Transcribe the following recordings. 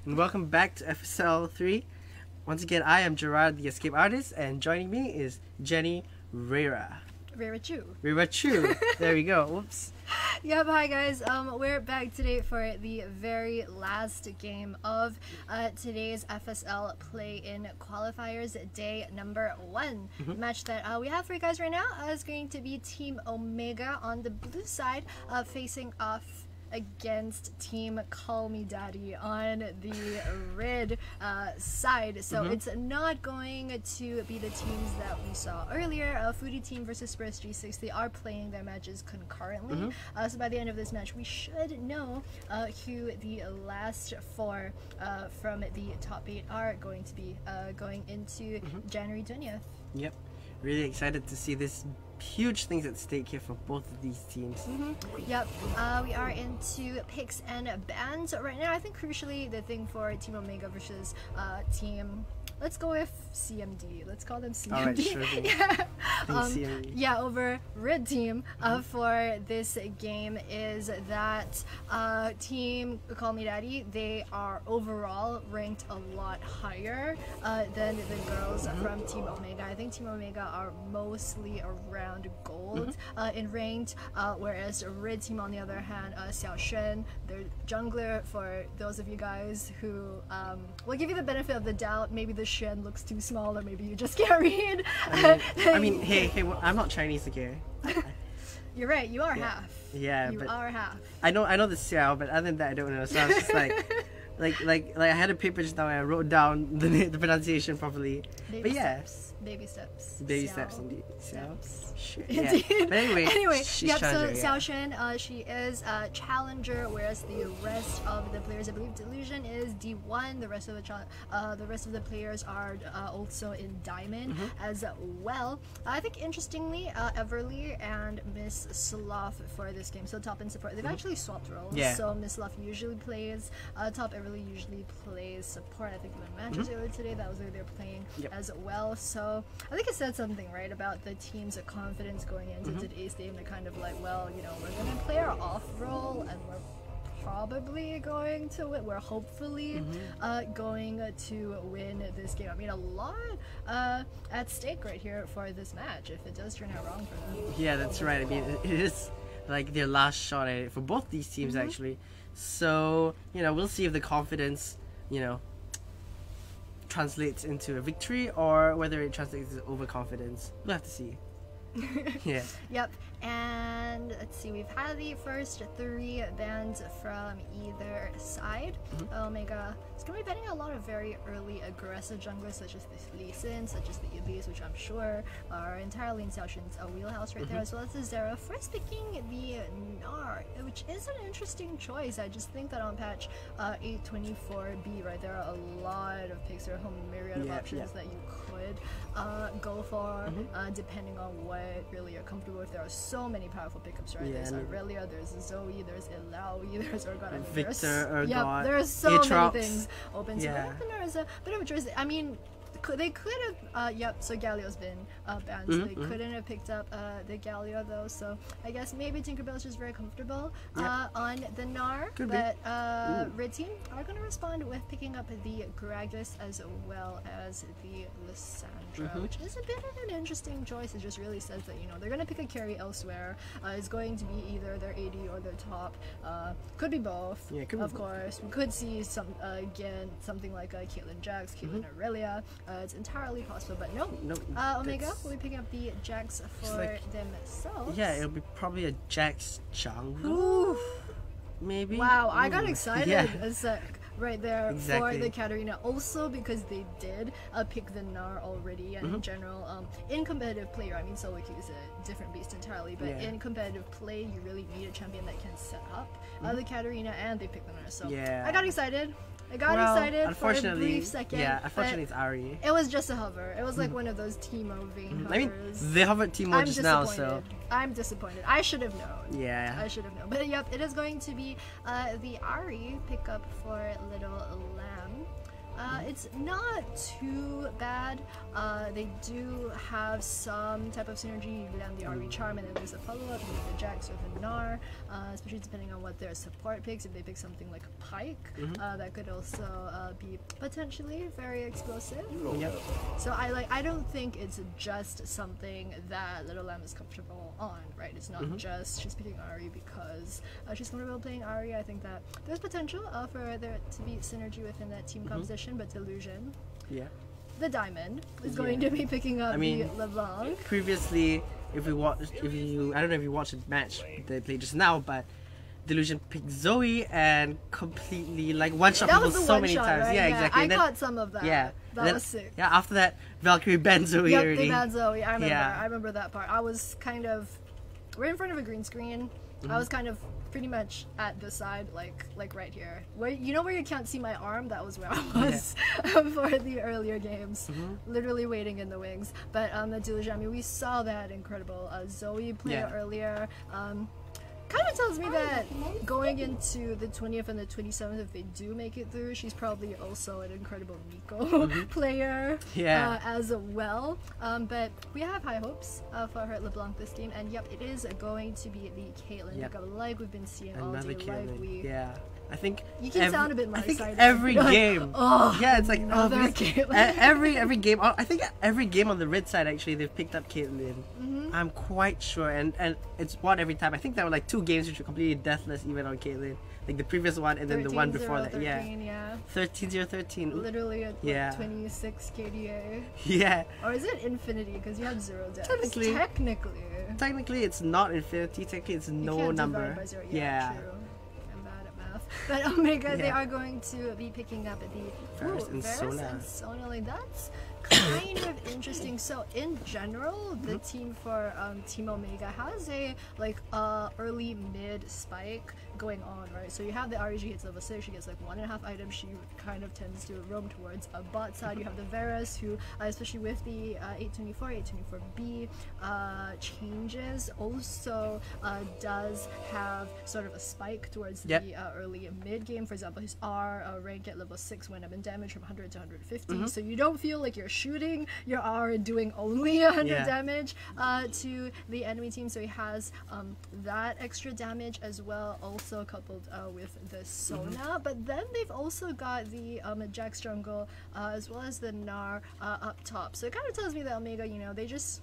and welcome back to FSL 3. Once again, I am Gerard, the Escape Artist, and joining me is Jenny Rera. Rera Chu. Rera Chu. There we go. Whoops. Yep, hi guys. We're back today for the very last game of today's FSL play-in qualifiers, day number 1. The match that we have for you guys right now is going to be Team Omega on the blue side, facing off against Team Call Me Daddy on the red side. So it's not going to be the teams that we saw earlier. Foodie Team versus Spurs G6, they are playing their matches concurrently. So by the end of this match, we should know who the last 4 from the top 8 are going to be going into January 20th. Yep. Really excited to see this. Huge things at stake here for both of these teams. Yep, we are into picks and bans right now. I think crucially the thing for Team Omega versus Team, let's go with CMD. Let's call them CMD. Alright, sure thing. CMD. Yeah, over Red Team for this game is that Team Call Me Daddy, they are overall ranked a lot higher than the girls from Team Omega. I think Team Omega are mostly around gold in ranked, whereas Red Team on the other hand, Xiaoshen, their jungler, for those of you guys who will give you the benefit of the doubt, maybe the Shen looks too small, or maybe you just can't read. I mean, hey, well, I'm not Chinese, okay? You're right, you are half. Yeah, you are half. I know the Xiao, but other than that, I don't know. So I was just like I had a paper just now and I wrote down the pronunciation properly. Baby steps. Baby steps indeed. Sure. Yeah. Indeed. But anyway, she's yep, challenger, so Xiaoshen, she is a challenger, whereas the rest of the players, I believe Delusion is D1. The rest of the players are also in Diamond as well. I think interestingly, Everly and Miss Sloth for this game, so top and support, they've actually swapped roles. Yeah. So Miss Sloth usually plays top, Everly usually plays support. I think even matches earlier today, that was who they're playing as well. So I think it said something right about the team's confidence going into today's game. They're kind of like, well, you know, we're gonna play our off role and we're probably going to win. We're hopefully going to win this game. I mean, a lot at stake right here for this match if it does turn out wrong for them. Yeah, that's right. I mean, it is like their last shot at it for both these teams actually. So, you know, we'll see if the confidence, you know, translates into a victory or whether it translates into overconfidence. We'll have to see. Yeah. Yep. And let's see, we've had the first 3 bans from either side. Omega is going to be banning a lot of very early aggressive junglers such as the Lee Sin, such as the Ibis, which I'm sure are entirely in Xiaoshen's wheelhouse right there, as well as the Zera. First picking the Gnar, which is an interesting choice. I just think that on patch 824B, right, there are a lot of picks. There are a myriad of options that you could go for, depending on what really you're comfortable with. There are so many powerful pickups, right? There's Aurelia, there's Zoe, there's Ilaoi, there's Urgot, Victor, Urgot, there's so Aatrox. many things open. So Gnar is a bit of a choice. I mean, they could have, so Galio's been banned, so they couldn't have picked up the Galio though, so I guess maybe Tinkerbell's just very comfortable on the Gnar, but Red Team are going to respond with picking up the Gragas as well as the Lissandra, which is a bit of an interesting choice. It just really says that, you know, they're going to pick a carry elsewhere. It's going to be either their AD or their top. Could be both, of course. We could see some again something like Caitlyn Jax, Caitlyn Aurelia. It's entirely possible, but no. Omega will be picking up the Jax for themselves. Yeah, it'll be probably a Jax jungle. Maybe. Wow, I got excited a sec right there for the Katarina. Also because they did pick the Gnar already, and in general, in competitive play, I mean, solo queue is a different beast entirely, but in competitive play, you really need a champion that can set up the Katarina, and they picked the Gnar. So I got excited. I got excited for a brief second. Yeah, unfortunately it's Ari. It was just a hover. It was like one of those Teemo vein hovers. I mean, they hovered Teemo just now, so... I'm disappointed. I should have known. Yeah. I should have known. But yep, it is going to be the Ari pickup for Little Lamb. It's not too bad. They do have some type of synergy. You land the RE Charm and then there's a follow-up with the Jax or the Gnar, especially depending on what their support picks. If they pick something like Pike, that could also be potentially very explosive. Yep. So I don't think it's just something that Little Lamb is comfortable on, right? It's not just she's picking Ahri because she's comfortable playing Ahri. I think that there's potential for there to be synergy within that team composition, but Delusion, the Diamond, is going to be picking up the LeBlanc. Previously, I don't know if you watched the match they played just now, but Delusion picked Zoe and completely like one-shot people so many times. Right? Yeah, exactly. I caught some of that. Yeah. That was sick. Yeah, after that, Valkyrie banned Zoe already. They banned Zoe. I remember that part. I was kind of... We're in front of a green screen. I was kind of pretty much at the side, like right here. Where you know where you can't see my arm? That was where I was for the earlier games. Literally waiting in the wings. But the Delusion, I mean, we saw that incredible Zoe play earlier. Kind of tells me that going into the 20th and the 27th, if they do make it through, she's probably also an incredible Nico player as well. But we have high hopes for her LeBlanc this game, and yep, it is going to be the Caitlyn like we've been seeing all day. I think you can sound a bit more excited. Every game, it's like every game. I think every game on the red side actually they've picked up Caitlyn. I'm quite sure, and it's won every time. I think there were like 2 games which were completely deathless even on Caitlyn, like the previous one and then the one before that. 13-0-13. Literally at 26 KDA. Yeah. Or is it Infinity? Because you have 0 deaths. Technically, it's not Infinity. Technically, it's no number. True. But Omega, they are going to be picking up the Varus and Sona. Like, that's kind of interesting. So in general, the team for Team Omega has a early mid spike going on, right? So you have the REG hits level 6, she gets like 1.5 items, she kind of tends to roam towards a bot side. You have the Varus who, especially with the 824B changes, also does have sort of a spike towards the early mid game. For example, his R rank at level 6 went up in damage from 100 to 150, so you don't feel like you're shooting your R and doing only 100 damage to the enemy team, so he has that extra damage as well, also coupled with the Sona. But then they've also got the Jax jungle as well as the Gnar up top, so it kind of tells me that Omega, you know, they just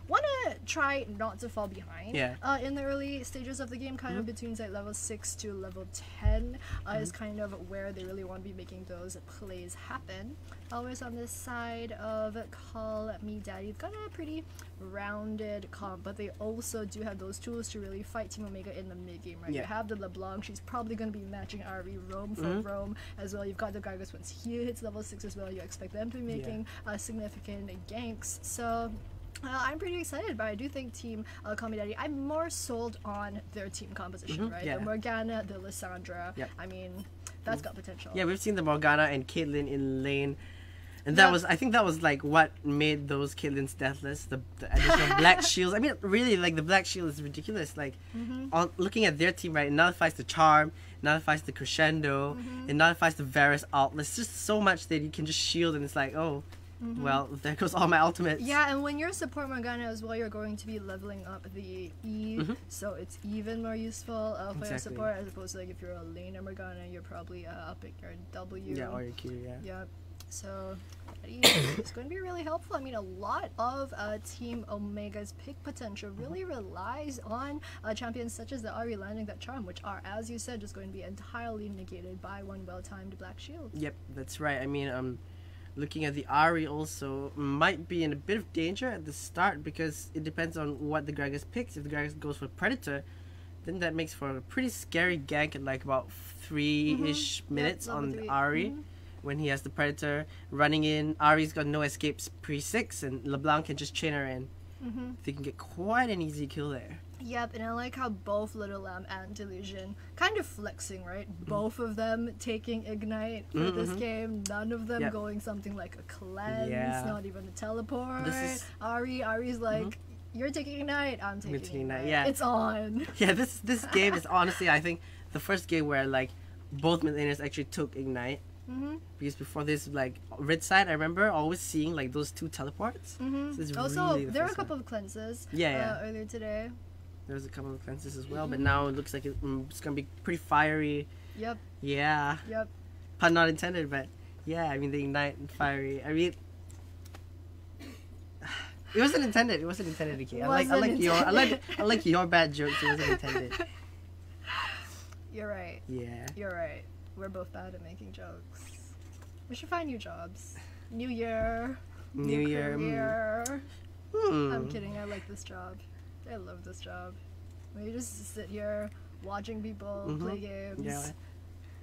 want to try not to fall behind in the early stages of the game, kind of between like level 6 to level 10 is kind of where they really want to be making those plays happen. Always on this side of Call Me Daddy, they've got a pretty rounded comp, but they also do have those tools to really fight Team Omega in the mid game, right? You have the LeBlanc, she's probably going to be matching Ahri roam for roam as well. You've got the Gargus once he hits level 6 as well, you expect them to be making significant ganks. So I'm pretty excited, but I do think Team Call Me Daddy, I'm more sold on their team composition, right? The Morgana, the Lissandra, I mean, that's got potential. Yeah, we've seen the Morgana and Caitlyn in lane, and that was, I think that was like what made those Caitlyn's deathless, the additional black shields. I mean, really, like the black shield is ridiculous. Like, looking at their team, right, it nullifies the Charm, nullifies the Crescendo, it nullifies the Varus ult. There's just so much that you can just shield, and it's like, oh, well, there goes all my ultimates. Yeah, and when you're support Morgana as well, you're going to be leveling up the E, so it's even more useful for your support, as opposed to like if you're a laner Morgana, you're probably upping your W. Yeah, or your Q, Yeah. So it's going to be really helpful. I mean, a lot of Team Omega's pick potential really relies on champions such as the Ahri landing that charm, which are, as you said, just going to be entirely negated by one well-timed black shield. Yep, that's right. I mean, looking at the Ahri also might be in a bit of danger at the start because it depends on what the Gragas picks. If the Gragas goes for Predator, then that makes for a pretty scary gank at like about 3-ish minutes on the Ahri. When he has the Predator running in, Ahri's got no escapes pre-6, and LeBlanc can just chain her in. They can get quite an easy kill there. Yep, and I like how both Little Lamb and Delusion kind of flexing, right? Both of them taking Ignite for this game, none of them going something like a cleanse, not even a teleport. Ahri's like, you're taking Ignite, I'm taking Ignite. It's on. Yeah, this game is honestly, I think, the first game where like both mid laners actually took Ignite. Because before this, like red side, I remember always seeing like those 2 teleports. So it's Also, really there were a couple of cleanses earlier today. There's a couple of cleanses as well, but now it looks like it's gonna be pretty fiery. Yep. Yeah. Yep. Pun not intended, but yeah, I mean the ignite and fiery. I mean, it wasn't intended. It wasn't intended, okay. I like your bad jokes. It wasn't intended. You're right. Yeah. You're right. We're both bad at making jokes. We should find new jobs. New year. New year. Career. I'm kidding. I like this job. I love this job. We just sit here watching people play games. Yeah.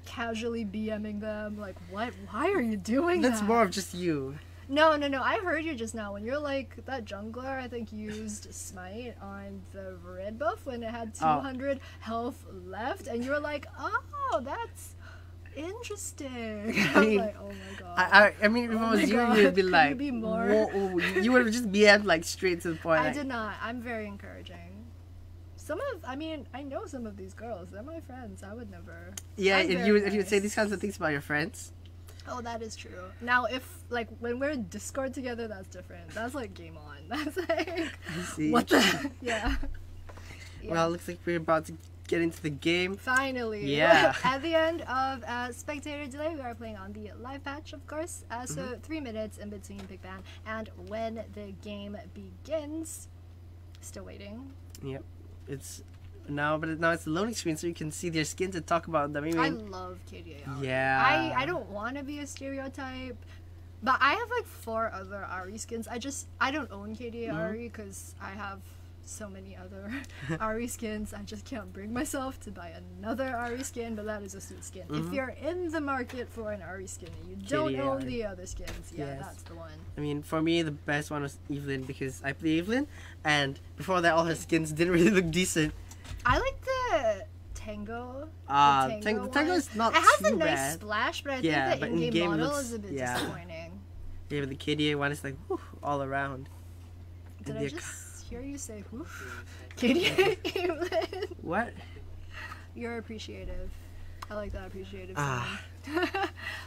Casually BMing them. Like, what? Why are you doing that? That's more of just you. No. I heard you just now. When you're like, that jungler, I think, used Smite on the red buff when it had 200 health left. And you were like, oh, that's interesting. I was like, oh my god. I mean, if it was you, you'd be like, you be more? Whoa, you would have just BM'd like straight to the point. I did not. I'm very encouraging. I know some of these girls. They're my friends. I would never. Yeah, if you would say these kinds of things about your friends. Oh, that is true. Now, if like when we're in Discord together, that's different. That's like game on. That's like I see. what the yeah. Well, it looks like we're about to get into the game. Finally. Yeah. At the end of Spectator Delay, we are playing on the live patch, of course. So 3 minutes in between pick ban, and when the game begins, still waiting. Yep. It's now it's the loading screen, so you can see their skins and talk about them. I love KDA. Yeah. I don't want to be a stereotype, but I have like 4 other Ari skins. I don't own KDA Ari because I have so many other Ari skins. I just can't bring myself to buy another Ari skin, but that is a suit skin. If you're in the market for an Ari skin and you don't KDA own Ari. the other skins, that's the one. I mean, for me, the best one was Evelyn because I play Evelyn, and before that, all her skins didn't really look decent. I like the Tango. Tango is not too bad. It has a nice splash, but I think the but in-game model looks, is a bit disappointing. Yeah, but the KDA one is like whew, all around. Did I just hear you say woof? KDA Evelyn. What? You're appreciative. I like that appreciative sound.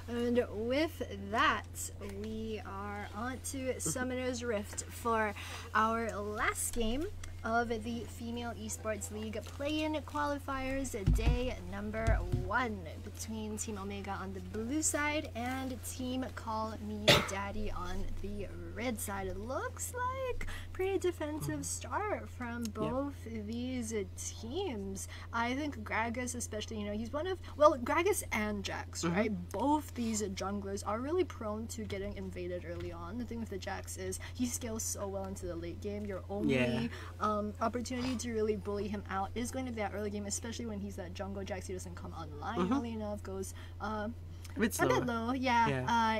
And with that, we are on to Summoner's Rift for our last game of the Female Esports League play-in qualifiers, day number 1 between Team Omega on the blue side and Team Call Me Daddy on the red side. It looks like pretty defensive start from both these teams. I think Gragas especially, he's one of, Gragas and Jax, right? Both these junglers are really prone to getting invaded early on. The thing with the Jax is he scales so well into the late game. Your only opportunity to really bully him out is going to be that early game, especially when he's that jungle Jax. He doesn't come online early enough, goes a bit low,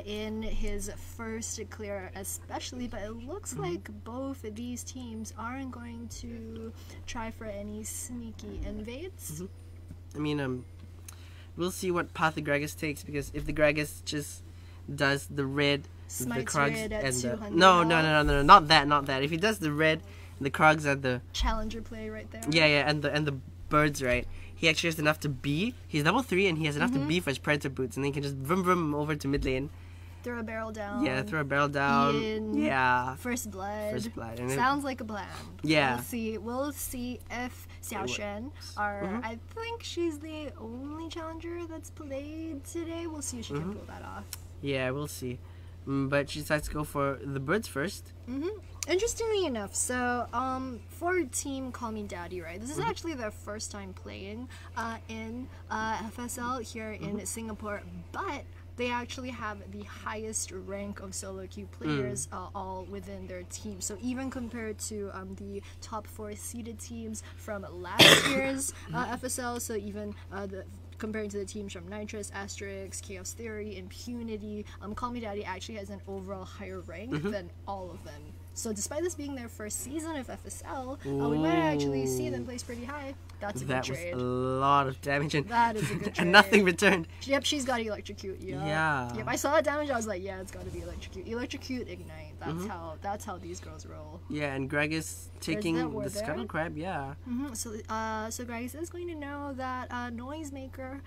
in his first clear especially, but it looks like both of these teams aren't going to try for any sneaky invades. I mean, we'll see what path the Gragas takes, because if the Gragas just does the red, Smites the Krugs, red at and the 200 no, not that. If he does the red, the Krugs and the challenger play right there. and the birds, right? He actually has enough to B. He's level 3 and he has enough to B for his predator boots, and then he can just vroom over to mid lane. Throw a barrel down. Yeah, throw a barrel down. First blood. And sounds like a plan. Yeah. We'll see if Xiaoshen, I think she's the only challenger that's played today. We'll see if she can pull that off. Yeah, we'll see. But she decides to go for the birds first. Interestingly enough, so for Team Call Me Daddy, right? This is actually their first time playing in FSL here in Singapore, but they actually have the highest rank of solo queue players all within their team. So even compared to the top 4 seeded teams from last year's FSL, so even comparing to the teams from Nitrous, Asterix, Chaos Theory, Impunity, Call Me Daddy actually has an overall higher rank than all of them. So despite this being their first season of FSL, we might actually see them place pretty high. That's a good trade. That was a lot of damage, and that is a good trade. And nothing returned. Yep, she's got Electrocute. Yeah. Yep, I saw that damage. I was like, yeah, it's got to be Electrocute. Electrocute, Ignite. That's how these girls roll. Yeah, and Gragas taking the Scuttle Crab. Yeah. So Gragas is going to know that Noisemaker River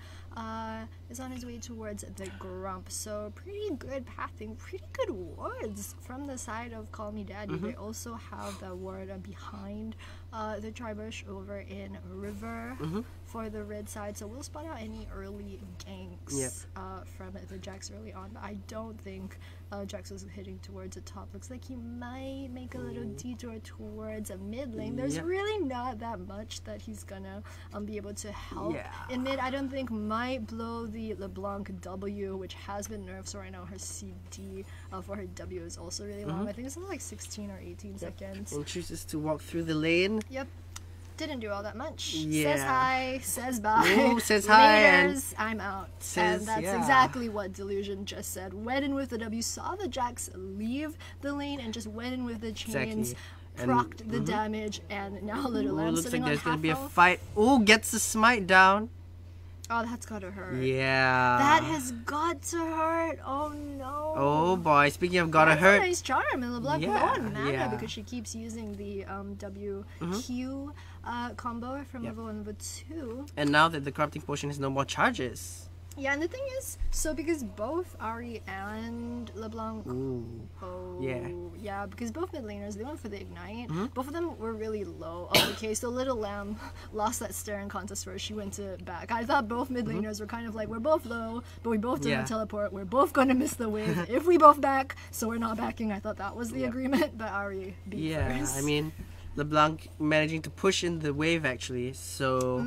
is on his way towards the Grump. So pretty good pathing, pretty good wards from the side of Call Me Daddy. They also have the ward behind the Tribush over in River for the red side. So we'll spot out any early ganks from the Jax early on. But I don't think Jax was hitting towards the top. Looks like he might make a little detour towards a mid lane. There's really not that much that he's gonna be able to help in mid. I don't think might blow the LeBlanc W, which has been nerfed. So right now her CD for her W is also really long. I think it's like 16 or 18 seconds. And chooses to walk through the lane. Yep. Didn't do all that much. Yeah. Says hi, says bye. Ooh, says hi. Laters, I'm out. Says, and that's exactly what Delusion just said. Went in with the W, saw the Jax leave the lane, and just went in with the chains, procced the damage, and now Little Lamb looks sitting like on there's going to be a half fight. Oh, gets the smite down. Oh, that's gotta hurt. Yeah. That has got to hurt. Oh no. Oh boy, speaking of gotta That's hurt. a nice charm, and LeBlanc low on mana because she keeps using the WQ combo from level 1 and level 2. And now that the corrupting potion has no more charges. Yeah, and the thing is, so because both Ari and LeBlanc, because both mid laners, they went for the ignite. Both of them were really low. Oh, okay, so Little Lamb lost that staring contest where she went to back. I thought both mid laners were kind of like, we're both low, but we both didn't teleport. We're both gonna miss the wave if we both back, so we're not backing. I thought that was the agreement, but Ari beat first. I mean, LeBlanc managing to push in the wave actually. So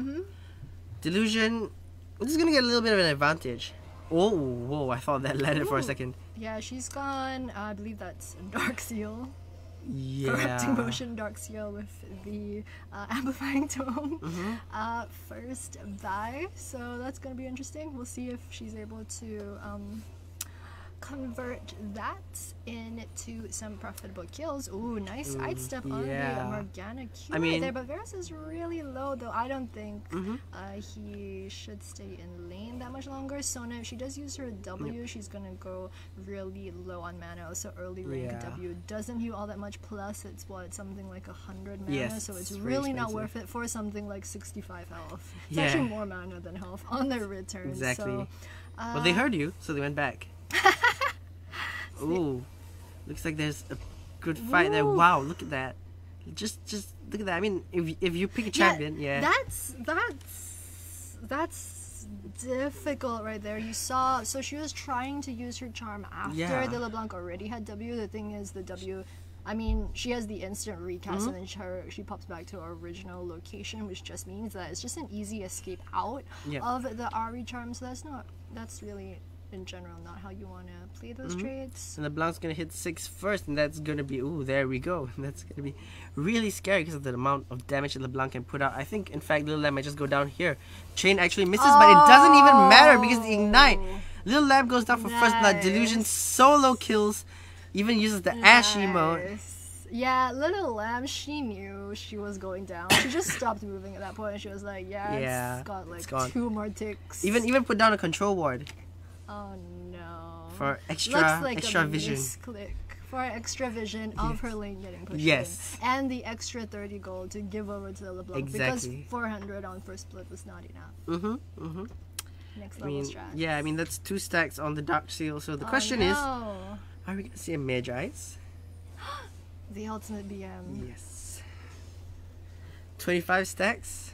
Delusion. We're just gonna get a little bit of an advantage. Oh, whoa, I thought that landed for a second. Yeah, she's gone, I believe that's Dark Seal. Yeah. Corrupting Motion, Dark Seal with the Amplifying Tome. First buy, so that's gonna be interesting. We'll see if she's able to convert that into some profitable kills. Ooh, nice sidestep on the Morgana Q right there, but Varus is really low though. I don't think he should stay in lane that much longer. Sona, if she does use her W, she's gonna go really low on mana. So early rank W doesn't heal all that much, plus it's what, something like 100 mana, so it's really not worth it for something like 65 health. It's actually more mana than health on their return. Exactly. So, well, they heard you, so they went back. Ooh, looks like there's a good fight there. Wow, look at that. Just look at that. I mean, if you pick a champion, that's difficult right there. You saw, so she was trying to use her charm after the LeBlanc already had W. The thing is, the W, I mean, she has the instant recast and then she pops back to her original location, which just means that it's just an easy escape out of the Ari charm. So that's really, in general, not how you want to play those trades. And LeBlanc's gonna hit 6 first, and that's gonna be, ooh, there we go. That's gonna be really scary because of the amount of damage that LeBlanc can put out. I think, in fact, Little Lamb might just go down here. Chain actually misses, but it doesn't even matter because the ignite. Little Lamb goes down for first blood. Delusion solo kills, even uses the Ash emote. Yeah, Little Lamb, she knew she was going down. She just stopped moving at that point, and she was like, it's got like 2 more ticks. Even put down a control ward. Oh no. For extra vision. Misclick. For extra vision of her lane getting pushed in. And the extra 30 gold to give over to the LeBlanc. Because 400 on first split was not enough. Next level strat. Yeah, I mean, that's 2 stacks on the Dark Seal. So the question is, are we going to see a Magi's? The ultimate BM. Yes. 25 stacks?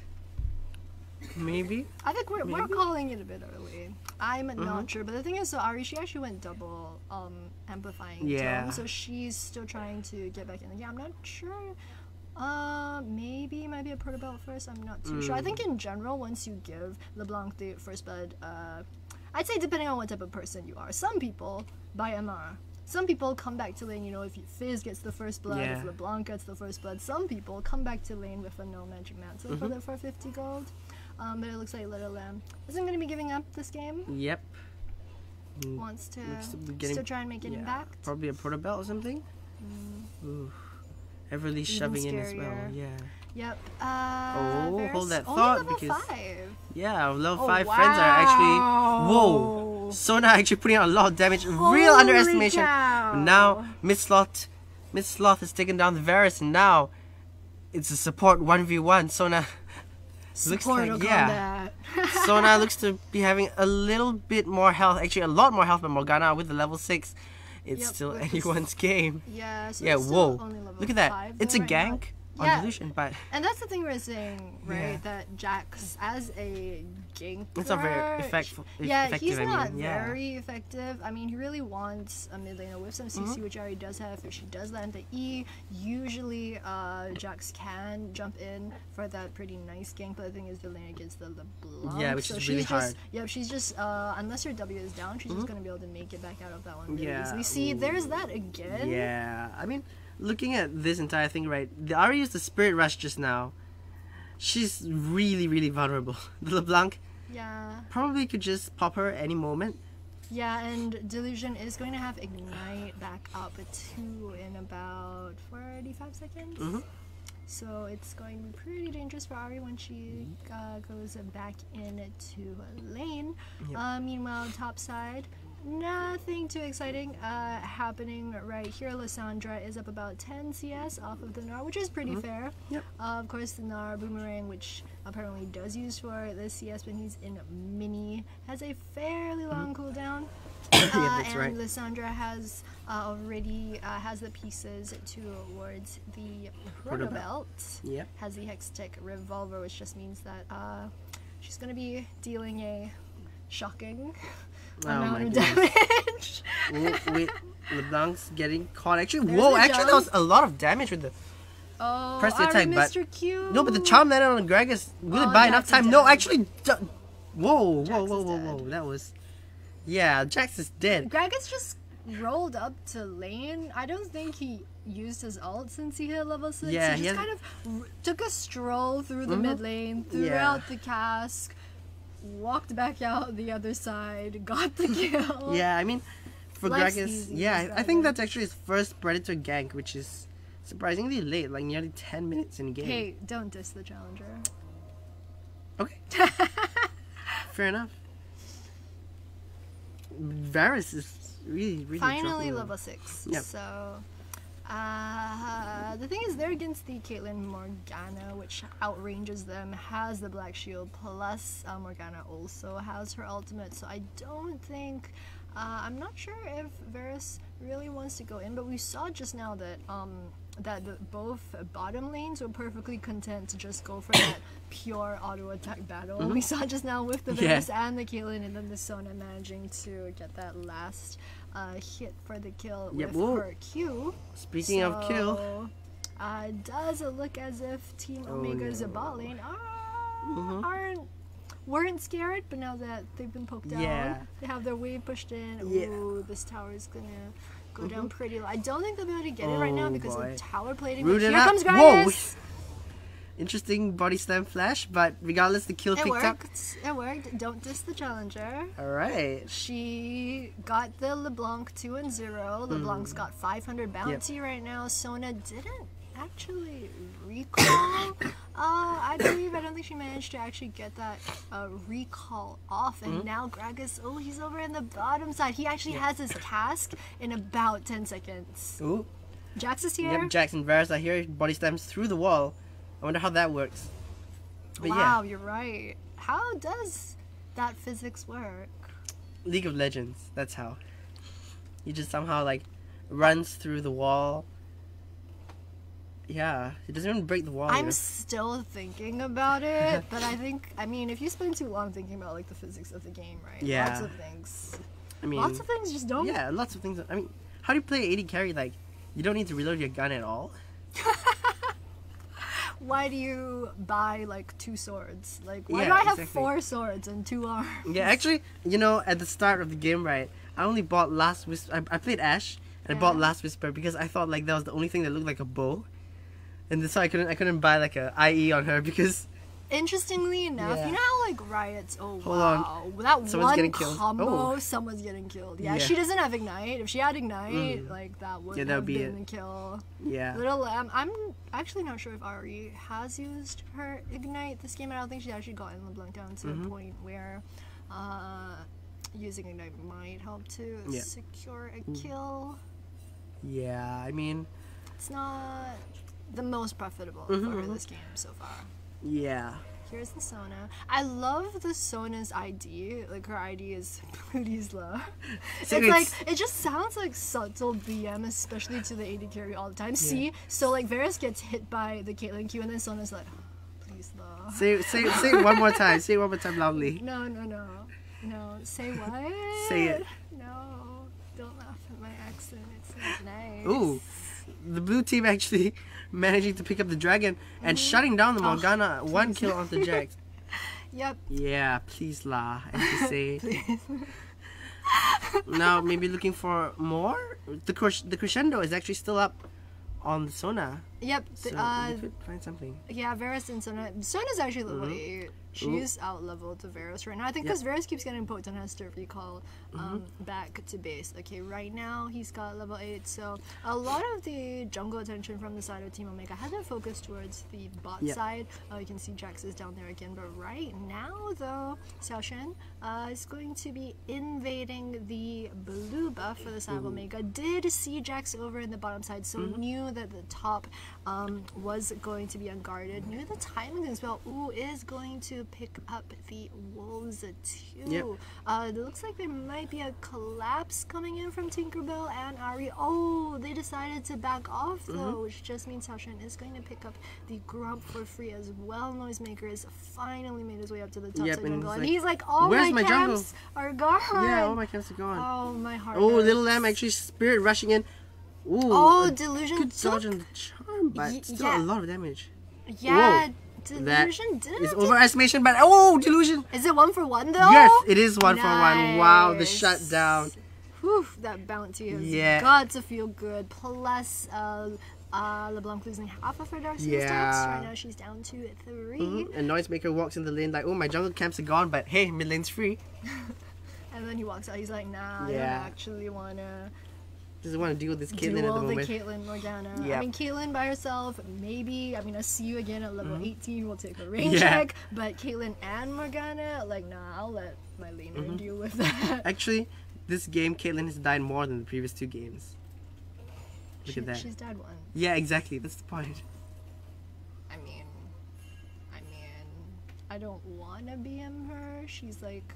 Maybe? I think we're calling it a bit early. I'm not sure, but the thing is, so Ari, she actually went double amplifying tone, so she's still trying to get back in the game. I'm not sure. Maybe it might be a Proto Belt first. I'm not too sure. I think in general, once you give LeBlanc the first blood, I'd say depending on what type of person you are. Some people buy MR. Some people come back to lane, you know, if Fizz gets the first blood, if LeBlanc gets the first blood. Some people come back to lane with a no magic mantle for 50 gold. But it looks like Little Lamb isn't going to be giving up this game. Yep. Wants to still try and make an impact. Probably a Proto Belt or something. Ooh. Everly shoving in as well. Yeah. Yep. Hold that thought, level because 5. Yeah, level 5 friends are actually Sona actually putting out a lot of damage. Real underestimation. Now Miss Sloth has taken down the Varus, and now it's a support 1v1. Sona Support like, combat. Sona looks to be having a little bit more health, actually a lot more health than Morgana with the level 6. It's Yep, still with anyone's game. Yeah, so Yeah, it's still whoa. only level Look at that. 5 It's though, a right now. gank on Yeah. Delusion, but And that's the thing we're saying, right? Yeah. That Jax, as a ganker, it's not very effective. yeah, he's I not mean, yeah. very effective. I mean, he really wants a mid laner with some CC, which he already does have. If she does land the E, usually Jax can jump in for that pretty nice gank. But the thing is, the lane gets the LeBlanc. Yeah, which so is really she's hard. just, yeah, she's just unless her W is down, she's just gonna be able to make it back out of that one really Yeah. easily. See, there's that again. Yeah, I mean, looking at this entire thing, right? The Ari used the Spirit Rush just now. She's really, really vulnerable. The LeBlanc Yeah. probably could just pop her any moment. Yeah, and Delusion is going to have Ignite back up too in about 45 seconds. So it's going to be pretty dangerous for Ari when she goes back into lane. Yep. Meanwhile, top side, nothing too exciting happening right here. Lissandra is up about 10 CS off of the Gnar, which is pretty fair. Yep. Of course, the Gnar Boomerang, which apparently does use for the CS when he's in mini, has a fairly long cooldown. Yeah, that's and right. Lissandra has already has the pieces towards the Proto Proto Belt. Yep. Has the Hextech Revolver, which just means that she's going to be dealing a shocking Oh my amount of goodness. damage. Wait, LeBlanc's getting caught. Actually, There's whoa! the Actually, jump. that was a lot of damage with the Oh, press the Ari attack, but Mr. Q. no, but the charm landed on Gragas. Will Oh, it buy enough Jax is time? No, dead. actually, whoa, Jax is whoa! dead. That was, yeah, Jax is dead. Gragas just rolled up to lane. I don't think he used his ult since he hit level 6. Yeah, he he just has- kind of took a stroll through the mid lane, threw Yeah. out the cask, walked back out the other side, got the kill. Yeah, I mean, for Life's Gragas, easy, yeah, just I think that that's actually his first Predator gank, which is surprisingly late, like nearly 10 minutes in game. Hey, don't diss the challenger. Okay. Fair enough. Varus is really, really Finally dropping level 6. Yep. So, the thing is, they're against the Caitlyn Morgana, which outranges them, has the Black Shield, plus Morgana also has her ultimate, so I don't think, I'm not sure if Varus really wants to go in, but we saw just now that both bottom lanes were perfectly content to just go for that pure auto attack battle. We saw just now with the Varus and the Caitlyn, and then the Sona managing to get that last hit for the kill with whoa. her Q. Speaking of kill, Does it look as if Team Oh, Omega's no. bot lane weren't scared, but now that they've been poked down, Yeah. they have their wave pushed in. Yeah. Ooh, this tower is gonna go down pretty low. I don't think they'll be able to get it right now Oh, because boy. of tower plating. Root But it here up. comes Whoa. Gragas. Interesting body slam flash, but regardless, the kill It picked up. worked. It worked. Don't diss the challenger. Alright. She got the LeBlanc 2 and 0. LeBlanc's got 500 bounty right now. Sona didn't actually recall. I don't think she managed to actually get that recall off. And now Gragas, oh, he's over in the bottom side. He actually has his cask in about 10 seconds. Ooh. Jax is here. Yep, Jackson Varus, I hear body slams through the wall. I wonder how that works. But Wow, you're right. How does that physics work? yeah, League of Legends, that's how. He just somehow like runs through the wall. Yeah, he doesn't even break the wall. you I'm know? still thinking about it, but I mean, if you spend too long thinking about like the physics of the game, right? Yeah. Lots of things. I mean, Lots of things just don't. yeah, lots of things. I mean, how do you play AD carry? Like, you don't need to reload your gun at all. Why do you buy like 2 swords? Like, why Yeah, do I have exactly. 4 swords and 2 arms? Yeah, actually, you know, at the start of the game, right, I only bought Last Whisper. I played Ashe, and I bought Yeah. Last Whisper because I thought like that was the only thing that looked like a bow, and so I couldn't buy like a IE on her because Interestingly enough, Yeah. you know how like Riot's, oh Hold wow, that Someone's one getting killed. combo, Oh. someone's getting killed. Yeah, Yeah. she doesn't have Ignite. If she had Ignite, like that would Yeah, that have would be been it. the kill. yeah, Little Lamb, I'm actually not sure if Ari has used her Ignite this game. I don't think she's actually gotten LeBlanc down to a point where using Ignite might help to Yeah. secure a kill. yeah. I mean, It's not the most profitable for her this game so far. yeah. Here's the Sona. I love the Sona's ID. Like, her ID is please love. It's like, it just sounds like subtle BM, especially to the AD carry all the time. See? So, like, Varus gets hit by the Caitlyn Q, and then Sona's like, please love. Say it one more time. Say it one more time loudly. No. Say what? Say it. No. Don't laugh at my accent. It's not nice. Ooh. The blue team actually managing to pick up the dragon and shutting down the Morgana. One kill on the Jax. Yep. Yeah, please la, as you say. Please. Now maybe looking for more. The crescendo is actually still up on the Sona. Yep. So we could find something. Yeah, Varus and Sona. Sona's actually level 8. She's out-leveled to Varus right now. I think because Varus keeps getting poked and has to recall back to base. Okay, right now he's got level 8, so a lot of the jungle attention from the side of Team Omega has been focused towards the bot side. You can see Jax is down there again, but right now though, Xiaoshen is going to be invading the blue buff for the side of Omega. Did see Jax over in the bottom side, so knew that the top was going to be unguarded. Knew the timing as well. Ooh, is going to pick up the wolves too. It looks like there might be a collapse coming in from Tinkerbell and Ari. Oh, they decided to back off though, which just means Xiaoshen is going to pick up the Grump for free as well. Noisemaker has finally made his way up to the top side jungle, and he's like, all my camps are gone. Yeah, all my camps are gone. Oh, my heart. Oh, Little Lamb actually spirit rushing in. Ooh, oh, Delusion good took... dodge on the charm, but still a lot of damage. Yeah. Whoa. Delusion didn't. It's overestimation, but oh, Delusion! Is it 1 for 1 though? Yes, it is 1 for 1. Wow, the shutdown. Whew, that bounty has got to feel good. Plus, LeBlanc losing half of her Dark Seal stats. Right now she's down to 3. And Noisemaker walks in the lane like, oh, my jungle camps are gone, but hey, mid lane's free. And then he walks out, he's like, nah, I don't actually wanna... Doesn't want to deal with this Caitlyn at the moment. Caitlyn Morgana. I mean, Caitlyn by herself, maybe. I mean, I see you again at level 18. We'll take a rain check. But Caitlyn and Morgana, like, nah, I'll let my laner deal with that. Actually, this game, Caitlyn has died more than the previous 2 games. Look at that. She's died 1. Yeah, exactly. That's the point. I mean, I don't want to BM her. She's like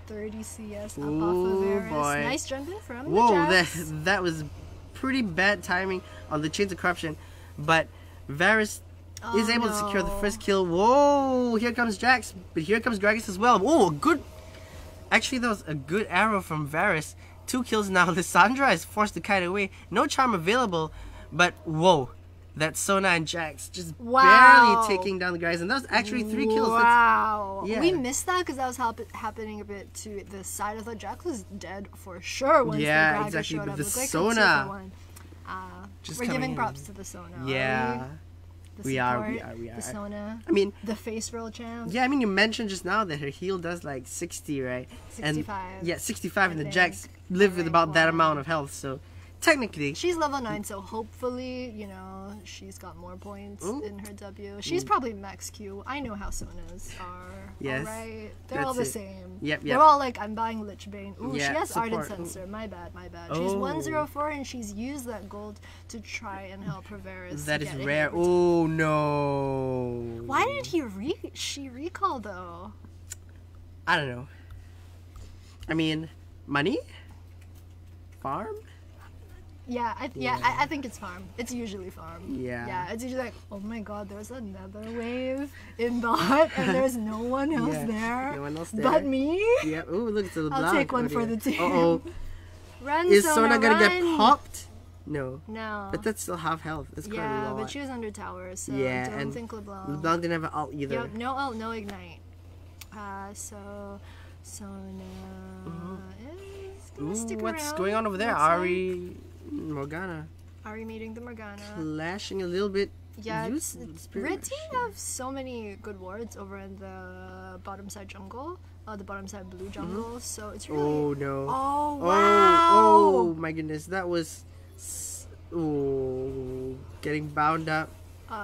30 CS up off of Varus. Boy. Nice jungle from Whoa, the Jax. that was pretty bad timing on the Chains of Corruption. But Varus is able to secure the first kill. Whoa, here comes Jax. But here comes Gragas as well. Whoa, good. Actually, that was a good arrow from Varus. 2 kills now. Lissandra is forced to kite away. No charm available. But whoa. That Sona and Jax just barely taking down the guys, and that was actually 3 kills. Wow. We missed that because that was happening a bit to the side. I thought Jax was dead for sure once the Gragas exactly. showed But up. the Like Sona. We're giving props to the Sona. Yeah. We are. The Sona. I mean, the face roll champ. Yeah, I mean, you mentioned just now that her heal does like 60, right? 65. And, 65, and the Jax live with about that amount of health, so technically she's level 9, so hopefully, you know, she's got more points in her W. She's probably max Q. I know how Sonas are. Yes, alright, they're all the same. Yep. They're all like, I'm buying Lich Bane. Ooh, she has support. Ardent Sensor. My bad. She's 104 and she's used that gold to try and help her Varus. That is rare. Oh no. Why did she recall though? I don't know. I mean, money? Farm? Yeah, I think it's farm. It's usually farm. Yeah. Yeah, it's usually like, oh my god, there's another wave in bot and there's no one else there. No one else there. But me? Yeah. Ooh, look at the I'll take one for the team. Uh-oh. Run, Is Sona gonna get popped? No. No. But that's still half health. That's quite a lot. Yeah, but she was under tower, so don't think LeBlanc. LeBlanc didn't have an ult either. Yep, no ult, no ignite. So Sona is gonna stick around. What's going on over there? Ari... Morgana. Ari meeting the Morgana. Clashing a little bit. Yeah, Red team have so many good wards over in the bottom side jungle. The bottom side blue jungle. So it's really... Oh no. Oh wow. Oh my goodness. That was... Oh, getting bound up.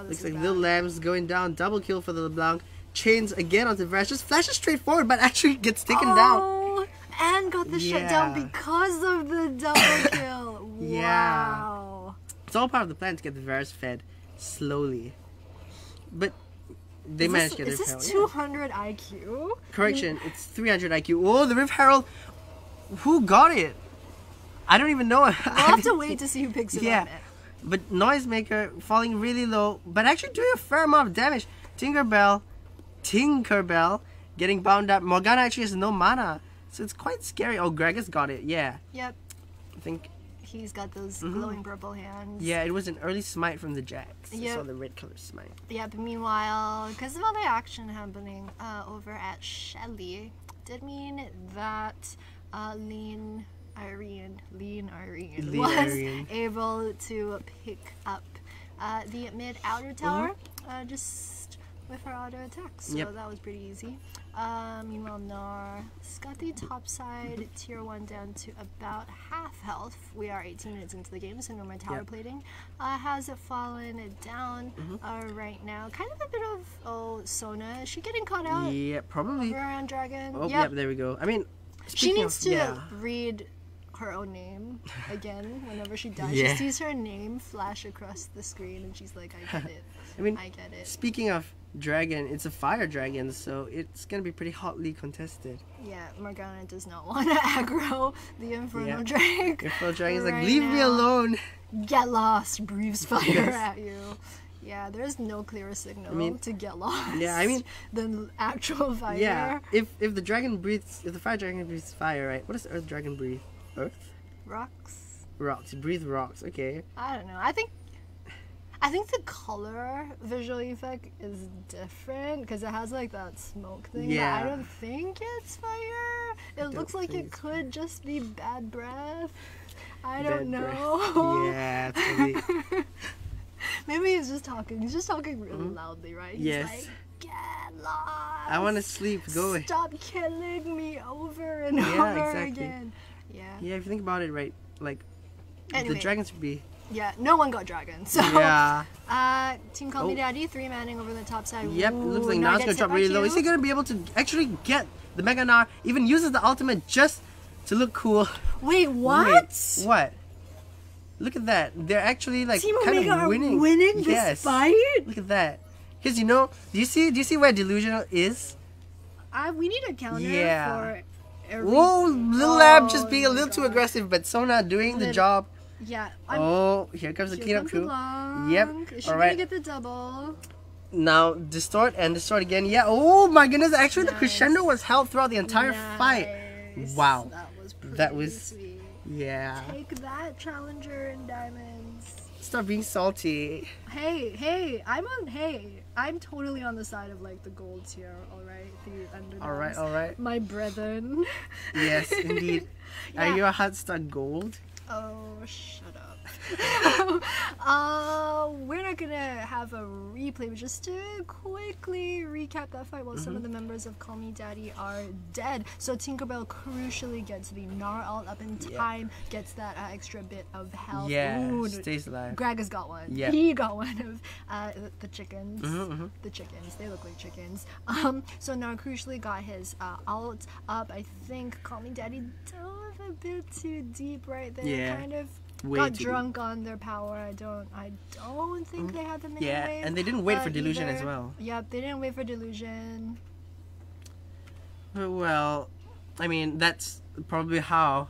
Looks like Little Lamb's going down. Double kill for the LeBlanc. Chains again onto Varus. Just flashes straight forward, but actually gets taken down. And got the shutdown because of the double kill. Wow. It's all part of the plan to get the Varus fed slowly. But They managed to get Is the this Rift Herald. 200 IQ? Correction, it's 300 IQ. Oh, the Rift Herald. Who got it? I don't even know. We'll have to wait to see who picks it Yeah. up. But Noisemaker falling really low, but actually doing a fair amount of damage. Tinkerbell getting bound up. Morgana actually has no mana, so it's quite scary. Oh, Gragas got it. Yeah, Yep. I think. He's got those glowing purple hands. Yeah, it was an early smite from the Jax. I Yep. saw the red color smite. Yep. Meanwhile, because of all the action happening over at Shelly, did mean that Lean Irene was Irene. able to pick up the mid outer tower just with her auto attacks. So Yep. that was pretty easy. Meanwhile, Nar got the top side tier 1 down to about half health. We are 18 minutes into the game, so no more tower Yep. plating. Has fallen down right now. Kind of a bit of Sona. Is she getting caught out? Yeah, probably. Over on Dragon. Oh, Yep. yep, there we go. I mean, She speaking needs of- to yeah. read her own name again whenever she dies. Yeah. She sees her name flash across the screen and she's like, I get it. I mean, I get it. speaking of dragon, it's a fire dragon, so it's gonna be pretty hotly contested. Yeah, Morgana does not want to aggro the Infernal Yeah. Drake. Infernal Dragon's like, right leave me now. alone. Get lost, breathes fire Yes. at you. Yeah, there's no clearer signal to get lost. Yeah, I mean- than actual fire. Yeah, if the dragon breathes, if the fire dragon breathes fire, right? What does the earth dragon breathe? Earth? Rocks. Rocks. Breathe rocks. Okay. I don't know. I think the color visual effect is different because it has like that smoke thing. Yeah. But I don't think it's fire. It looks like think it it's could just be bad breath. I Bad don't breath. know. Yeah, totally. Maybe he's just talking. He's just talking really loudly, right? He's Yes. like, get lost. I want to sleep. Go away. Stop killing me over and Yeah, over exactly. again. Yeah. Yeah, if you think about it, right? Like, Anyway. the dragons would be. Yeah, no one got dragon. So, Yeah. Team Call Me Oh. Daddy, 3-manning over the top side. Yep. It looks like Ooh, Nar's gets gonna hit drop by really low. Q. Is he gonna be able to actually get the Mega Nar? Even uses the ultimate just to look cool. Wait, what? Wait, what? Look at that. They're actually like Team kind Omega of are winning. winning this Yes. fight? Look at that. Because you know, do you see where Delusional is? We need a counter Yeah. for every... Whoa, Little Lab just Oh being a my little too God. aggressive, but Sona doing the Lit- job. Yeah. Oh, here comes the Here cleanup comes crew. LeBlanc. Yep. Is she All right. gonna get the double? Now distort and distort again. Yeah. Oh my goodness! Actually, the Nice. crescendo was held throughout the entire fight. Nice. Wow. That was pretty That was- sweet. Yeah. Take that, Challenger and Diamonds. Stop being salty. Hey, I'm totally on the side of like the gold tier, alright? The underdogs. All right. My brethren. Yes, indeed. Yeah. Are you a hot star gold? Oh, shut up. We're not gonna have a replay, but just to quickly recap that fight while some of the members of Call Me Daddy are dead. So Tinkerbell crucially gets the Gnar ult up in time, gets that extra bit of health. Yeah, Ooh, stays alive. Greg has got one. Yeah. He got one of the chickens. Mhm. The chickens. They look like chickens. So Gnar crucially got his ult up. I think Call Me Daddy dove a bit too deep right there. Yeah. Kind of Way got too drunk on their power. I don't think they had the mini Yeah, wave, and they didn't wait for Delusion either. as well. Yep, they didn't wait for Delusion. Well, I mean, that's probably how,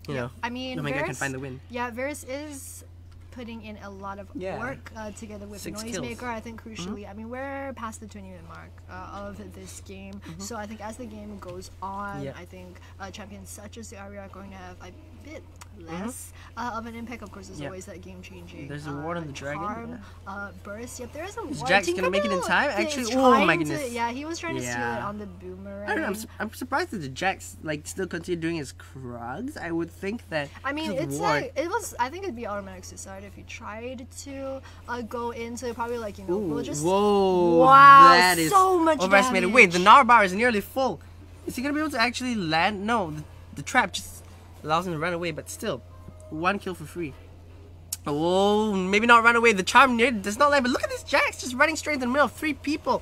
you know, I mean, Omega can Varus, find the win. yeah, Varus is putting in a lot of Yeah. work together with 6 Noisemaker. kills. I think crucially, I mean, we're past the 20-minute mark of this game, so I think as the game goes on, Yeah. I think champions such as the Aria are going to have a bit less of an impact. Of course, there's Yeah. always that game-changing. There's a ward on the dragon, charm, burst. Yep, there is a ward. Jax gonna make it in Tinkerbell time? is Actually, oh my trying to- goodness. yeah, he was trying to steal it Yeah. on the boomerang. I don't know. I'm surprised that the Jax like still continue doing his crugs. I would think that. I mean, because of it's ward. like it was. I think it'd be automatic suicide if you tried to go into probably like we'll Ooh, just. whoa! Wow, that is so much overestimated. damage. Wait, the Gnar bar is nearly full. Is he gonna be able to actually land? No, the trap just allows him to run away, but still, 1 kill for free. Oh, maybe not run away. The charm near does not land, but look at this Jax just running straight in the middle of 3 people.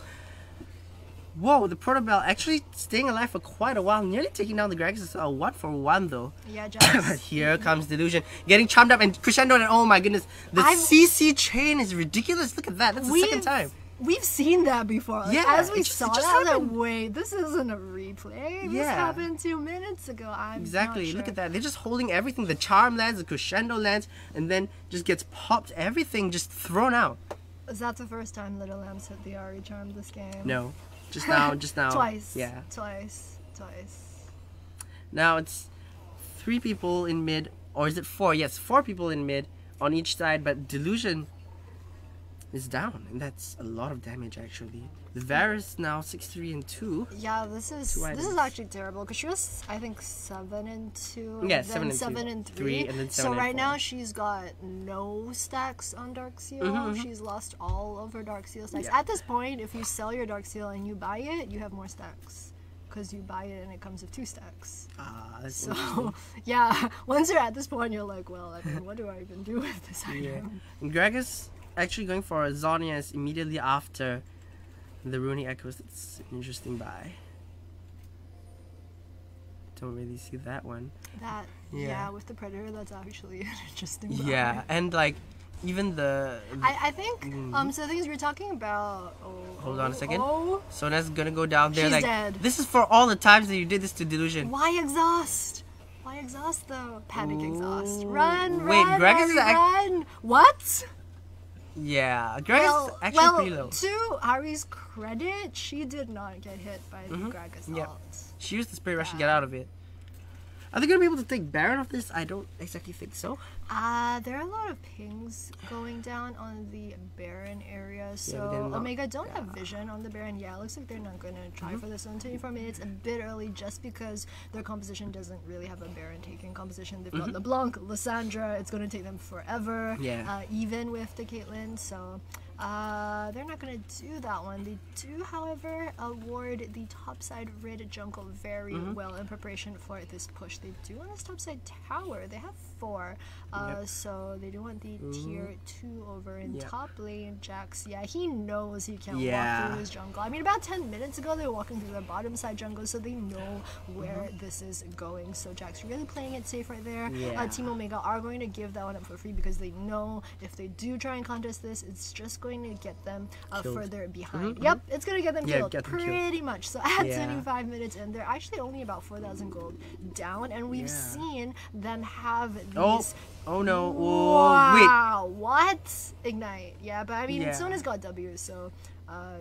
Whoa, the Protobell actually staying alive for quite a while, nearly taking down the Gragas. 1-for-1 though. Yeah, But Jax. here comes Delusion, getting charmed up and crescendo, and oh my goodness, the I've- CC chain is ridiculous. Look at that. That's the second We've- time. we've seen that before. Like, Yeah, as we it saw just that, I was like, happened. wait, this isn't a replay. This Yeah. happened 2 minutes ago. I'm Exactly. not sure. Look at that. They're just holding everything. The charm lands, the crescendo lands, and then just gets popped. Everything just thrown out. Is that the first time Little Lambs hit the Ari charm this game? No, just now. Twice. Yeah. Twice. Now it's 3 people in mid, or is it 4? Yes, 4 people in mid on each side, but Delusion is down, and that's a lot of damage actually. The Varus now 6-3 and 2. Yeah, this is items. actually terrible because she was, I think, 7 and 2. Yeah, then 7 and 2. 7 and 3. 3 and then 7 so and right 4. now she's got no stacks on Dark Seal. She's lost all of her Dark Seal stacks. Yeah. At this point, if you sell your Dark Seal and you buy it, you have more stacks because you buy it and it comes with 2 stacks. That's So yeah, once you're at this point, you're like, well, I mean, what do I even do with this item? yeah. And Greg is actually going for a Zonias immediately after the Runic Echoes. It's an interesting buy. Don't really see that one. That Yeah. with the Predator, that's actually an interesting. Yeah, buy. and like even the I think so the thing is we're talking about Hold on a second. Oh, Sona's gonna go down there She's like dead. this is for all the times that you did this to Delusion. why exhaust? Why exhaust though? Panic exhaust. Ooh. Run, Wait, run, Greg Ari, is run. What? Yeah, Greg is actually pretty low. To Ari's credit, she did not get hit by the Greg assault. Yep. She used the Spirit Rush to get out of it. Are they gonna be able to take Baron off this? I don't exactly think so. There are a lot of pings going down on the Baron area, so did not- Omega don't have vision on the Baron. Yeah, it looks like they're not going to try for this on 24 minutes. A bit early just because their composition doesn't really have a Baron taking composition. They've got LeBlanc, Lysandra, it's going to take them forever, Yeah. even with the Caitlyn, so they're not going to do that one. They do, however, award the topside red jungle very well in preparation for this push. They do want this topside tower. They have 4, so they do want the tier 2 over in Yep. top lane. Jax, yeah, he knows he can't walk Yeah. through his jungle. I mean, about 10 minutes ago, they were walking through the bottom side jungle, so they know where this is going. So Jax really playing it safe right there. Yeah. Team Omega are going to give that one up for free because they know if they do try and contest this, it's just going to get them Killed. further behind. Yep, it's going to get them killed. get them killed. Pretty much. So at Yeah. 25 minutes, and they're actually only about 4,000 gold down, and we've seen them have these. Oh no. Wow, what? Ignite. Yeah, but I mean, Yeah. Sona's got W, so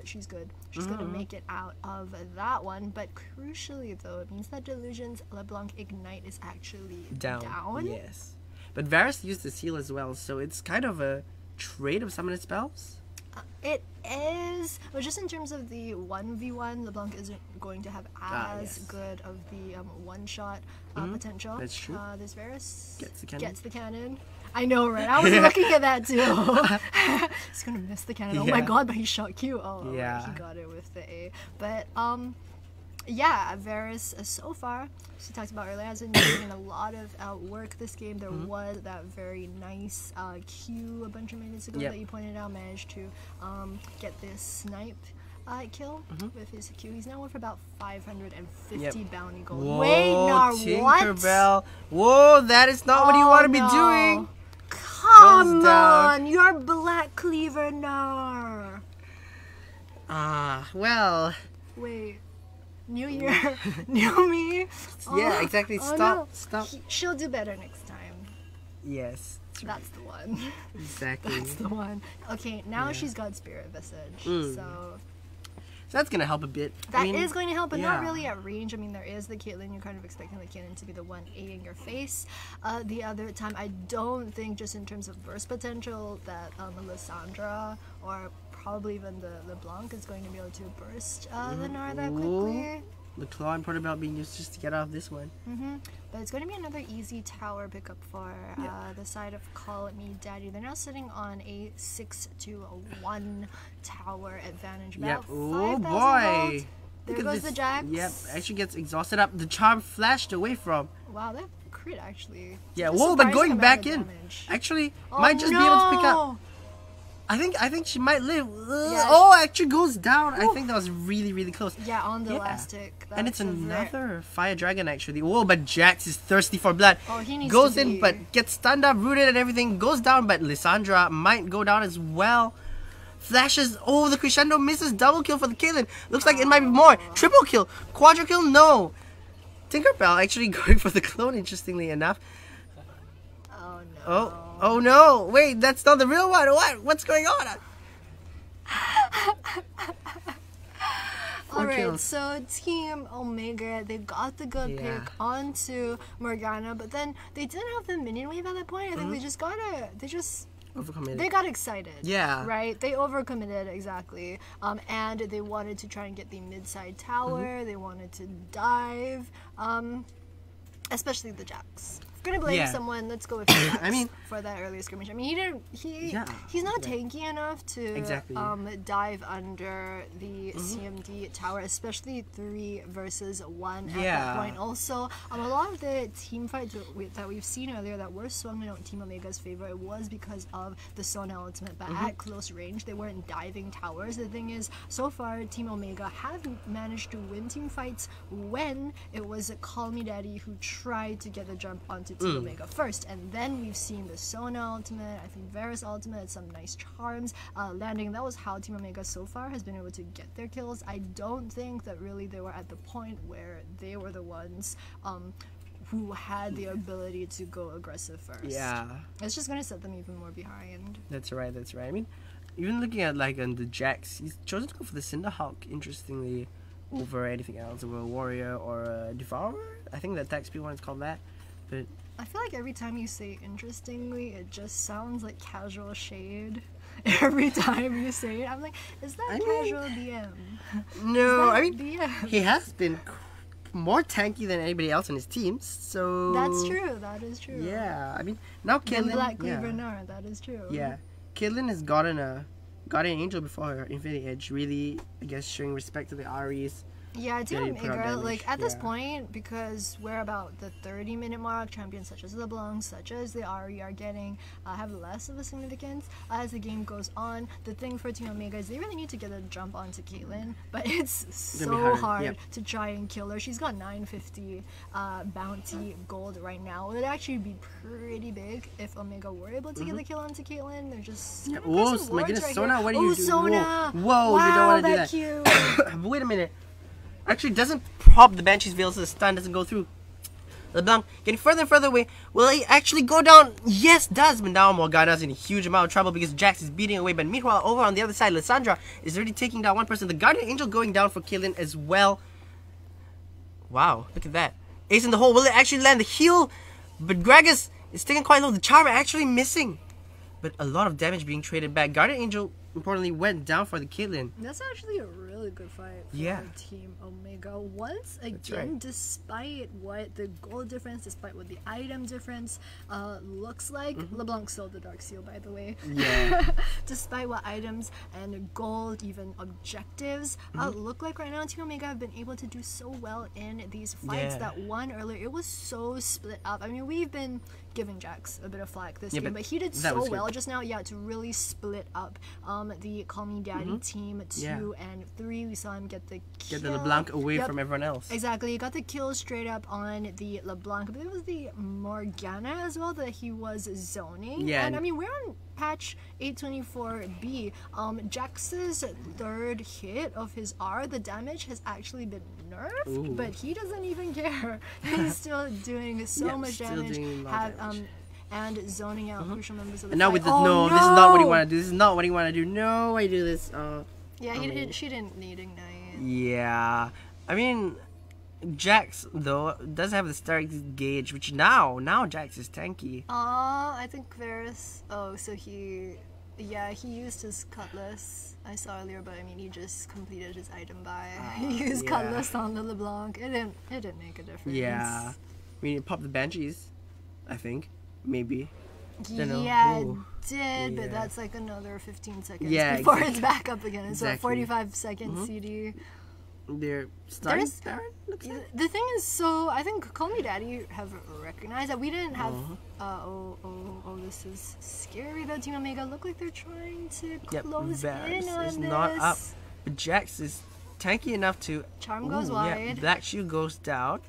she's good. She's going to make it out of that one. But crucially, though, it means that Delusion's LeBlanc Ignite is actually Wait. Down. down. Yes. But Varus used the seal as well, so it's kind of a trade of summoning spells. It is, but just in terms of the 1v1, LeBlanc isn't going to have as yes. good of the one-shot potential. That's true. This Varus Gets the cannon. I know, right? I was looking at that too. He's gonna miss the cannon. Oh my Yeah. god, but he shot Q. Oh, Yeah. he got it with the A. But yeah, Varus so far, she talked about earlier, has been doing a lot of work this game. There was that very nice Q a bunch of minutes ago Yep. that you pointed out, managed to get this snipe kill with his Q. He's now worth about 550 bounty gold. Whoa, Wait, Nar, what? Tinkerbell. Whoa, that is not what you want to be no. doing. Come Goes down. on, you're Black Cleaver Nar. Well. Wait, new year, new me. Yeah, exactly. Oh, Stop. no. Stop. She'll do better next time. Yes. That's the one. Exactly. That's the one. Okay, now Yeah. she's got Spirit Visage, so So that's gonna help a bit. that is going to help, but not yeah. really at range. I mean, there is the Caitlyn. You're kind of expecting the Caitlyn to be the one aiding your face. The other time, I don't think, just in terms of burst potential, that Lysandra or probably even the LeBlanc is going to be able to burst the Nar that quickly. The claw and Portabelt being used just to get out of this one. But it's going to be another easy tower pickup for the side of Call Me Daddy. They're now sitting on a 6-1 tower advantage. About Yep. Oh 5,000 boy. gold. There Look at goes this. the Jax. Yep. Actually gets exhausted up. The charm flashed away from. Wow, that crit actually. Yeah. That's a Whoa, but surprising going amount back of in. damage. Actually, Oh, might just be able to pick up. no! I think she might live. Yeah. Oh, actually goes down. I think that was really, really close. Yeah, on the Yeah. elastic. And it's That's a another fire dragon actually. Whoa, but Jax is thirsty for blood. Oh, he needs Goes to in, be- but gets stunned up, rooted, and everything. Goes down, but Lysandra might go down as well. Flashes. Oh, the crescendo misses. Double kill for the Caitlyn. Looks like it might be more. Triple kill. Quadra kill. No. Tinkerbell actually going for the clone, interestingly enough. Oh no. Oh no. Wait, that's not the real one. What? What's going on? Alright, so Team Omega, they got the good Yeah. pick onto Morgana, but then they didn't have the minion wave at that point. I think they Overcommitted. got excited. Yeah. Right? They overcommitted, exactly. And they wanted to try and get the mid-side tower. They wanted to dive. Especially the Jax. If we're gonna blame someone, let's go with Jax I mean, for that early skirmish. I mean, he's not tanky enough to Exactly. dive under the CMD tower, especially 3 versus 1 at that Yeah. point. Also, a lot of the team fights that we've seen earlier that were swung in Team Omega's favor, it was because of the Sona ultimate, but at close range, they weren't diving towers. The thing is, so far, Team Omega have managed to win team fights when it was Call Me Daddy who tried to get the jump onto Team Omega first, and then we've seen the Sona ultimate, I think Varus ultimate, some nice charms landing. That was how Team Omega so far has been able to get their kills. I don't think that really they were at the point where they were the ones who had the ability to go aggressive first. Yeah. It's just gonna set them even more behind. That's right. I mean, even looking at like the Jax, he's chosen to go for the Cinderhawk, interestingly, over anything else, over a Warrior or a Devourer. I think the attack speed one is called that. But I feel like every time you say interestingly, it just sounds like casual shade. Every time you say it, I'm like, is that casual DM? no, I mean, DM? he has been more tanky than anybody else in his team, so... That's true, that is true. Yeah, I mean, now The Caitlyn... Black Cleaver Nara, that is true. Yeah. Caitlyn has gotten an Angel before her Infinity Edge, really, I guess, showing respect to the Aries. Yeah, Team Getting put on Omega, damage, like at this yeah. point, because we're about the 30-minute mark, champions such as LeBlanc, such as the Ari are getting have less of a significance as the game goes on. The thing for Team Omega is they really need to get a jump onto Caitlyn, but it's so hard to try and kill her. She's got 950 bounty gold right now. It would actually be pretty big if Omega were able to get the kill onto Caitlyn. They're just Oh my goodness, right Sona, here. what are you doing? Sona! Whoa, wow, you don't want to do that that. cute. Wait a minute. Actually, doesn't pop the Banshee's Veil so the stun doesn't go through. LeBlanc getting further and further away. Will he actually go down? Yes, does. But now Morgana's in a huge amount of trouble because Jax is beating away. But meanwhile, over on the other side, Lissandra is already taking down one person. The Guardian Angel going down for Caitlyn as well. Wow, look at that. Ace in the hole. Will it actually land the heal? But Gragas is taking quite low. The charm actually missing. But a lot of damage being traded back. Guardian Angel, importantly, went down for the Caitlyn. That's actually a really good fight for Team Omega. Once again, despite what the gold difference, despite what the item difference looks like, LeBlanc sold the Dark Seal, by the way. Yeah. Despite what items and gold, even objectives, look like right now, Team Omega have been able to do so well in these fights. That one earlier, it was so split up. I mean, we've been giving Jax a bit of flack this game, but he did so well just now, to really split up the Call Me Daddy team 2 and 3. We saw him get the kill. Get the LeBlanc away from everyone else. Exactly, he got the kill straight up on the LeBlanc, but it was the Morgana as well that he was zoning. Yeah, and I mean, we're on patch 824B. Jax's third hit of his R, the damage has actually been nerfed, but he doesn't even care. He's still doing so much damage. And zoning out crucial members of the and now fight. with this, no, this is not what he want to do. This is not what he want to do. No, I do this. Yeah, she didn't need Ignite. Yeah, I mean, Jax though does have the star gauge, which now Jax is tanky. I think Varus. Oh, so he used his Cutlass. I saw earlier, but I mean, he just completed his item buy. He used Cutlass on the LeBlanc. It didn't make a difference. Yeah, I mean, it popped the Banshees, I think. Maybe. Yeah, it did, but that's like another 15 seconds before it's back up again. It's a 45-second CD. They're starting. The thing is, so I think Call Me Daddy have recognized that we didn't have. This is scary. Though Team Omega look like they're trying to close in on is this. not up, but Jax is tanky enough to. Charm goes wide. Yeah, Black Shield goes down.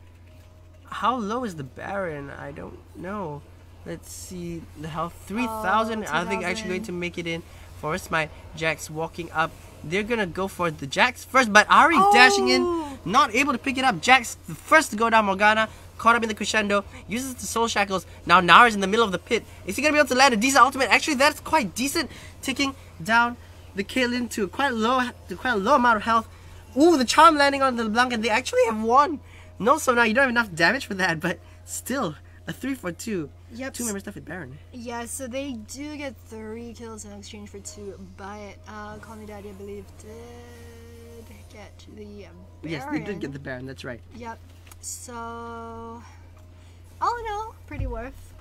How low is the Baron? I don't know. Let's see the health. 3,000. I think actually going to make it in. Forest my Jax walking up. They're gonna go for the Jax first, but Ari dashing in, not able to pick it up. Jax the first to go down. Morgana caught up in the crescendo, uses the soul shackles. Now Nara's in the middle of the pit. Is he gonna be able to land a decent ultimate? Actually, that's quite decent. Taking down the Caitlyn to quite a low amount of health. Ooh, the charm landing on the LeBlanc, and they actually have won. No, so now you don't have enough damage for that, but still a 3 for 2. Yep. 2 members left with Baron. Yeah, so they do get 3 kills in exchange for 2, but Call Me Daddy, I believe, did get the Baron. Yes, they did get the Baron. That's right. Yep. So, all in all, pretty worth.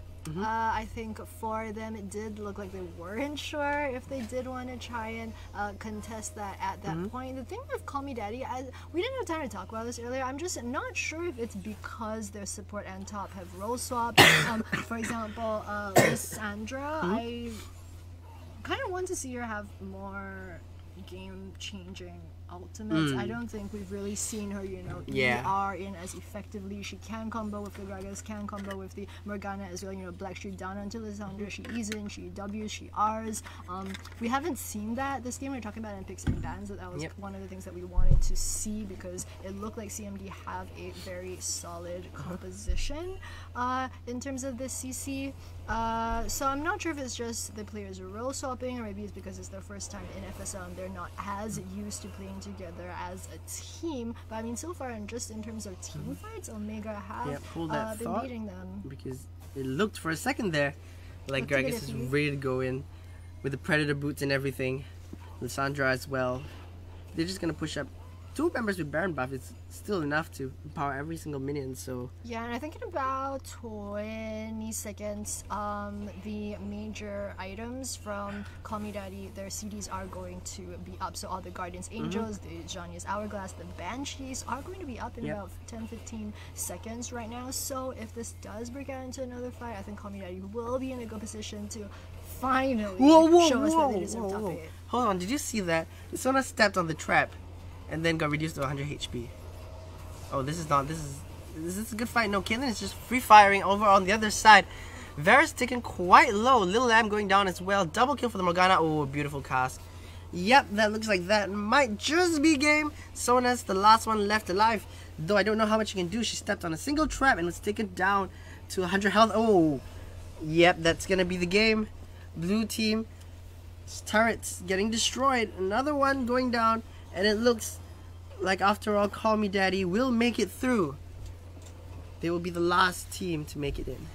I think for them it did look like they weren't sure if they did want to try and contest that at that point. The thing with Call Me Daddy, we didn't have time to talk about this earlier. I'm just not sure if it's because their support and top have role swapped. For example, Lissandra, I kind of want to see her have more game-changing ultimates. I don't think we've really seen her, you know, ER in as effectively. She can combo with the Gragas, can combo with the Morgana as well, you know, Black Street down onto Lissandra, she E's in, she W's, she R's. We haven't seen that this game. We're talking about in picks and bans, that was one of the things that we wanted to see because it looked like CMD have a very solid composition in terms of this CC. So I'm not sure if it's just the players are role swapping, or maybe it's because it's their first time in FSL and they're not as used to playing together as a team. But I mean, so far, and just in terms of team fights, Omega have been beating them. Because it looked for a second there like Gragas is ready to go in with the Predator boots and everything. Lissandra as well. They're just gonna push up 2 members with Baron buff. It's still enough to empower every single minion, so... Yeah, and I think in about 20 seconds, the major items from Call Me Daddy, their CDs are going to be up. So all the Guardian's Angels, the Zhonya's Hourglass, the Banshees are going to be up in about 10-15 seconds right now. So if this does break out into another fight, I think Call Me Daddy will be in a good position to finally show us that they deserve top 8. Hold on, did you see that? Sona stepped on the trap and then got reduced to 100 HP. Oh, this is a good fight. No, Caitlyn is just free firing over on the other side. Varus taken quite low. Lil Lamb going down as well. Double kill for the Morgana. Oh, beautiful cast. Yep, that looks like that might just be game. Sona's the last one left alive. Though I don't know how much she can do. She stepped on a single trap and was taken down to 100 health. Oh, yep, that's gonna be the game. Blue team turrets getting destroyed. Another one going down. And it looks like, after all, Call Me Daddy will make it through. They will be the last team to make it in.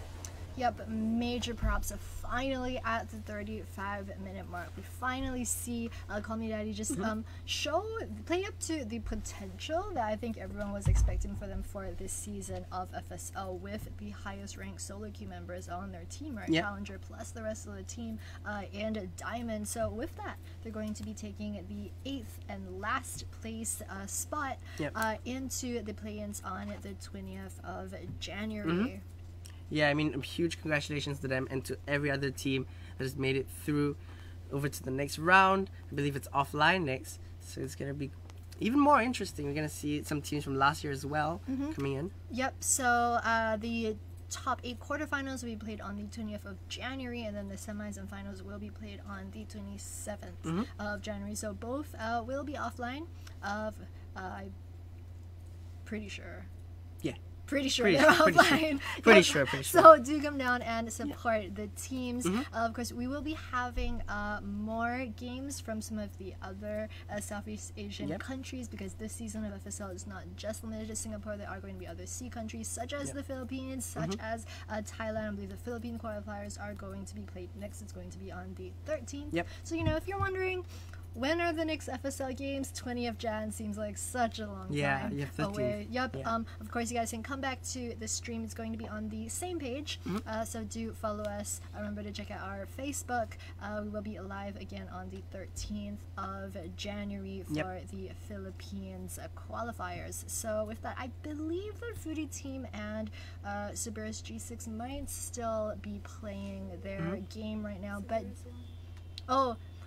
Yep, major props of finally at the 35-minute mark. We finally see Call Me Daddy just play up to the potential that I think everyone was expecting for them for this season of FSL, with the highest ranked solo queue members on their team, right? Challenger plus the rest of the team and Diamond. So with that, they're going to be taking the 8th and last place spot into the play-ins on the 20th of January. Yeah, I mean, huge congratulations to them and to every other team that has made it through over to the next round. I believe it's offline next, so it's going to be even more interesting. We're going to see some teams from last year as well coming in. Yep, so the top 8 quarterfinals will be played on the 20th of January, and then the semis and finals will be played on the 27th of January. So both will be offline. I'm pretty sure. Pretty sure they're offline. Pretty sure. So do come down and support the teams. Of course, we will be having more games from some of the other Southeast Asian countries, because this season of FSL is not just limited to Singapore. There are going to be other sea countries, such as the Philippines, such as Thailand. I believe the Philippine qualifiers are going to be played next. It's going to be on the 13th. So, you know, if you're wondering, when are the next FSL games? 20th of Jan seems like such a long time away. Of course, you guys can come back to the stream. It's going to be on the same page. So do follow us. Remember to check out our Facebook. We will be live again on the 13th of January for the Philippines qualifiers. So with that, I believe the Foodie team and Subarus G6 might still be playing their game right now. But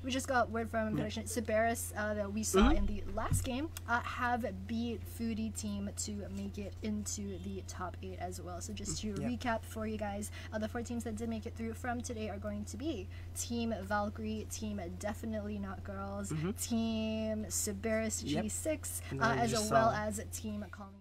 we just got word from production Siberis that we saw in the last game have beat Foodie team to make it into the top 8 as well. So just to recap for you guys, the 4 teams that did make it through from today are going to be Team Valkyrie, Team Definitely Not Girls, Team Siberis G6, as well as Team Colony.